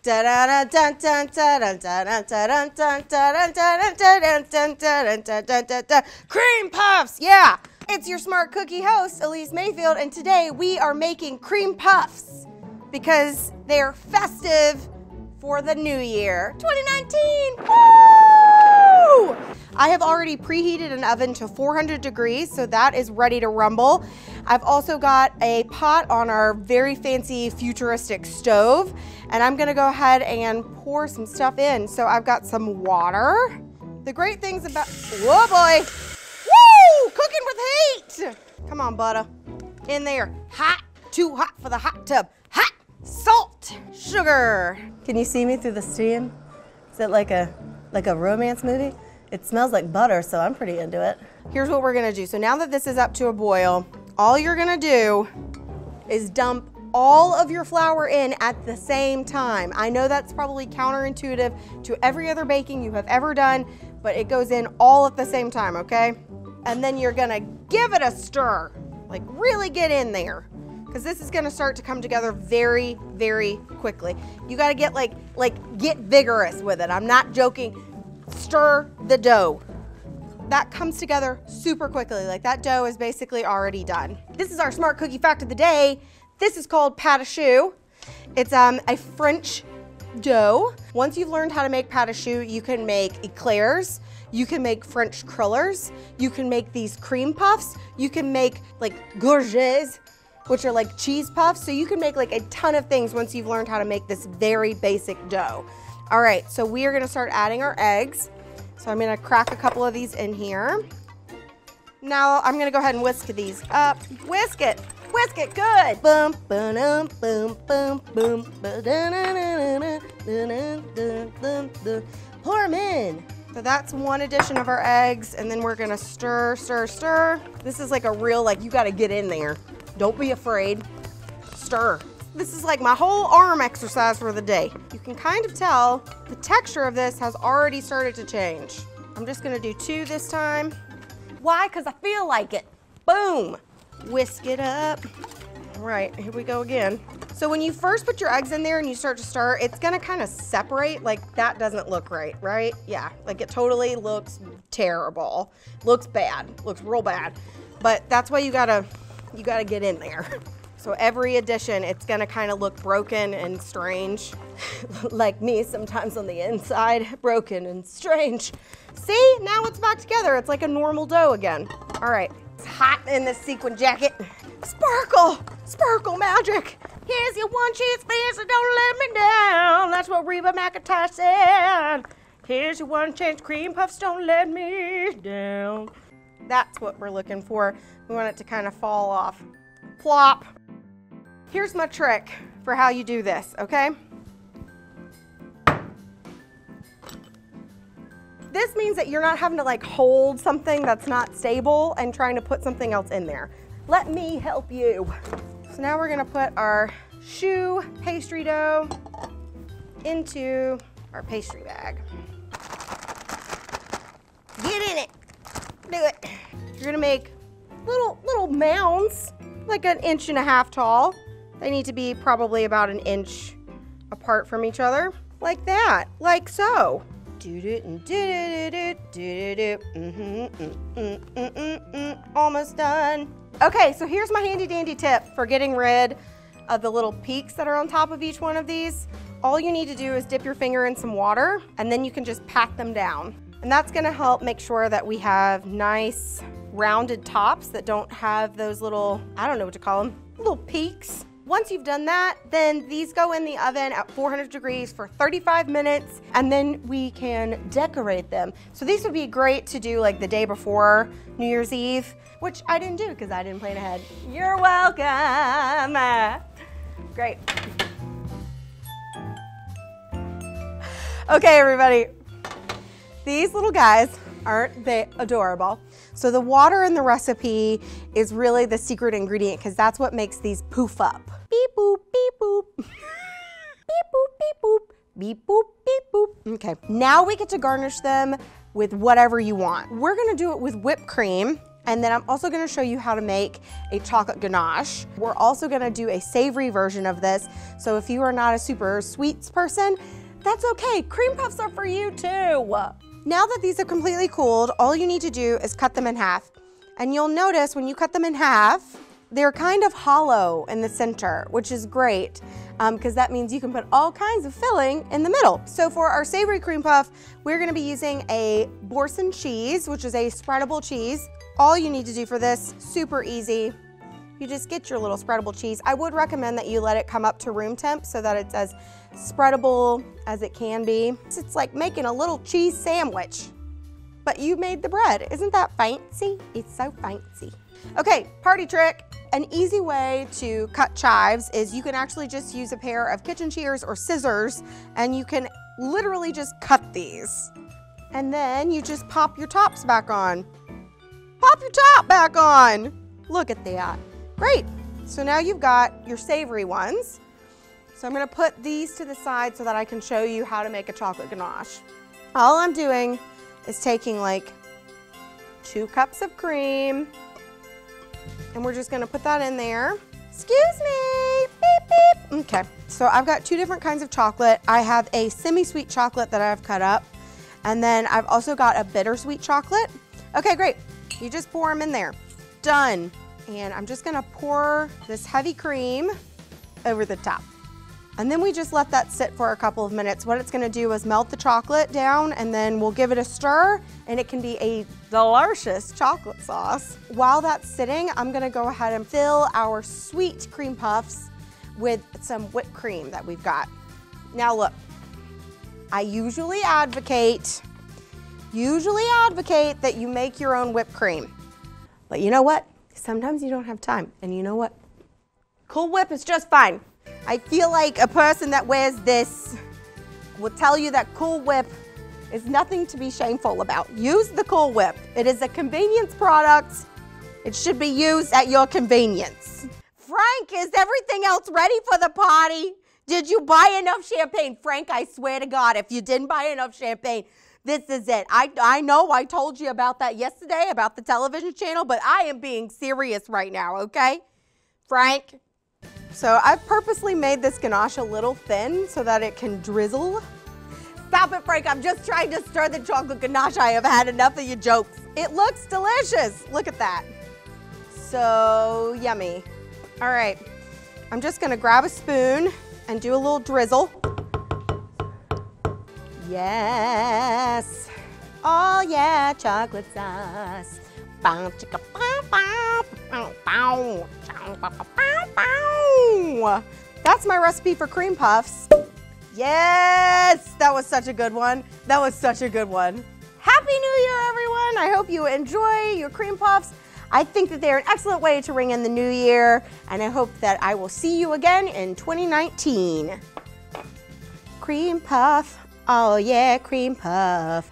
Cream puffs, yeah! It's your smart cookie host, Elise Mayfield, and today we are making cream puffs because they're festive for the new year, 2019, woo! I have already preheated an oven to 400 degrees, so that is ready to rumble. I've also got a pot on our very fancy futuristic stove, and I'm gonna go ahead and pour some stuff in. So I've got some water. The great things about, whoa boy, woo, cooking with heat. Come on, butter, in there, hot, too hot for the hot tub, hot, salt, sugar. Can you see me through the steam? Is it like a romance movie? It smells like butter, so I'm pretty into it. Here's what we're gonna do. So now that this is up to a boil, all you're gonna do is dump all of your flour in at the same time. I know that's probably counterintuitive to every other baking you have ever done, but it goes in all at the same time, okay? And then you're gonna give it a stir, like really get in there, because this is gonna start to come together very, very quickly. You gotta get get vigorous with it. I'm not joking. Stir the dough. That comes together super quickly. Like that dough is basically already done. This is our smart cookie fact of the day. This is called pate choux. It's a French dough. Once you've learned how to make pate choux, you can make eclairs, you can make French crullers, you can make these cream puffs, you can make like gougères, which are like cheese puffs. So you can make like a ton of things once you've learned how to make this very basic dough. All right, so we are gonna start adding our eggs. So I'm gonna crack a couple of these in here. Now I'm gonna go ahead and whisk these up. Whisk it good. Boom, boom, boom, boom, boom, pour them in. So that's one addition of our eggs, and then we're gonna stir, stir, stir. This is like a real, you gotta get in there. Don't be afraid, stir. This is like my whole arm exercise for the day. You can kind of tell the texture of this has already started to change. I'm just gonna do 2 this time. Why? Because I feel like it. Boom. Whisk it up. All right, here we go again. So when you first put your eggs in there and you start to stir, it's gonna kind of separate. Like that doesn't look right, right? Yeah, like it totally looks terrible. Looks bad, looks real bad. But that's why you gotta get in there. So every addition, it's gonna kind of look broken and strange. Like me sometimes on the inside, broken and strange. See, now it's back together. It's like a normal dough again. All right, it's hot in this sequin jacket. Sparkle, sparkle magic. Here's your one chance fans and don't let me down. That's what Reba McEntire said. Here's your one chance cream puffs, don't let me down. That's what we're looking for. We want it to kind of fall off. Plop. Here's my trick for how you do this, okay? This means that you're not having to hold something that's not stable and trying to put something else in there. Let me help you. So now we're gonna put our choux pastry dough into our pastry bag. Get in it, do it. You're gonna make little mounds, like 1.5 inches tall. They need to be probably about 1 inch apart from each other, like that, like so. Almost done. Okay, so here's my handy dandy tip for getting rid of the little peaks that are on top of each one of these. All you need to do is dip your finger in some water, and then you can just pat them down. And that's gonna help make sure that we have nice rounded tops that don't have those little, I don't know what to call them, little peaks. Once you've done that, then these go in the oven at 400 degrees for 35 minutes, and then we can decorate them. So these would be great to do the day before New Year's Eve, which I didn't do because I didn't plan ahead. You're welcome. Great. Okay, everybody. These little guys, aren't they adorable? So the water in the recipe is really the secret ingredient because that's what makes these poof up. Beep boop, beep boop. Beep boop, beep boop. Beep boop, beep boop. Okay, now we get to garnish them with whatever you want. We're gonna do it with whipped cream. And then I'm also gonna show you how to make a chocolate ganache. We're also gonna do a savory version of this. So if you are not a super sweets person, that's okay. Cream puffs are for you too. Now that these are completely cooled, all you need to do is cut them in half. And you'll notice when you cut them in half, they're kind of hollow in the center, which is great because that means you can put all kinds of filling in the middle. So for our savory cream puff, we're gonna be using a Boursin cheese, which is a spreadable cheese. All you need to do for this, super easy. You just get your little spreadable cheese. I would recommend that you let it come up to room temp so that it's as spreadable as it can be. It's like making a little cheese sandwich, but you made the bread. Isn't that fancy? It's so fancy. Okay, party trick. An easy way to cut chives is you can actually just use a pair of kitchen shears or scissors and you can literally just cut these. And then you just pop your tops back on. Pop your top back on. Look at that. Great. So now you've got your savory ones. So I'm gonna put these to the side so that I can show you how to make a chocolate ganache. All I'm doing is taking like 2 cups of cream, and we're just gonna put that in there. Excuse me, beep, beep. Okay, so I've got 2 different kinds of chocolate. I have a semi-sweet chocolate that I've cut up, and then I've also got a bittersweet chocolate. Okay, great. You just pour them in there. Done. And I'm just gonna pour this heavy cream over the top. And then we just let that sit for a couple of minutes. What it's gonna do is melt the chocolate down, and then we'll give it a stir, and it can be a delicious chocolate sauce. While that's sitting, I'm gonna go ahead and fill our sweet cream puffs with some whipped cream that we've got. Now look, I usually advocate that you make your own whipped cream. But you know what? Sometimes you don't have time, and you know what? Cool Whip is just fine. I feel like a person that wears this will tell you that Cool Whip is nothing to be shameful about. Use the Cool Whip. It is a convenience product. It should be used at your convenience. Frank, is everything else ready for the party? Did you buy enough champagne? Frank, I swear to God, if you didn't buy enough champagne, this is it. I know I told you about that yesterday, about the television channel, but I am being serious right now, okay? Frank? So I've purposely made this ganache a little thin so that it can drizzle. Stop it, Frank. I'm just trying to stir the chocolate ganache. I have had enough of your jokes. It looks delicious. Look at that. So yummy. All right. I'm just going to grab a spoon and do a little drizzle. Yes. Oh, yeah, chocolate sauce. That's my recipe for cream puffs. Yes, that was such a good one. That was such a good one. Happy New Year, everyone. I hope you enjoy your cream puffs. I think that they're an excellent way to ring in the new year, and I hope that I will see you again in 2019. Cream puff. Oh yeah, cream puff.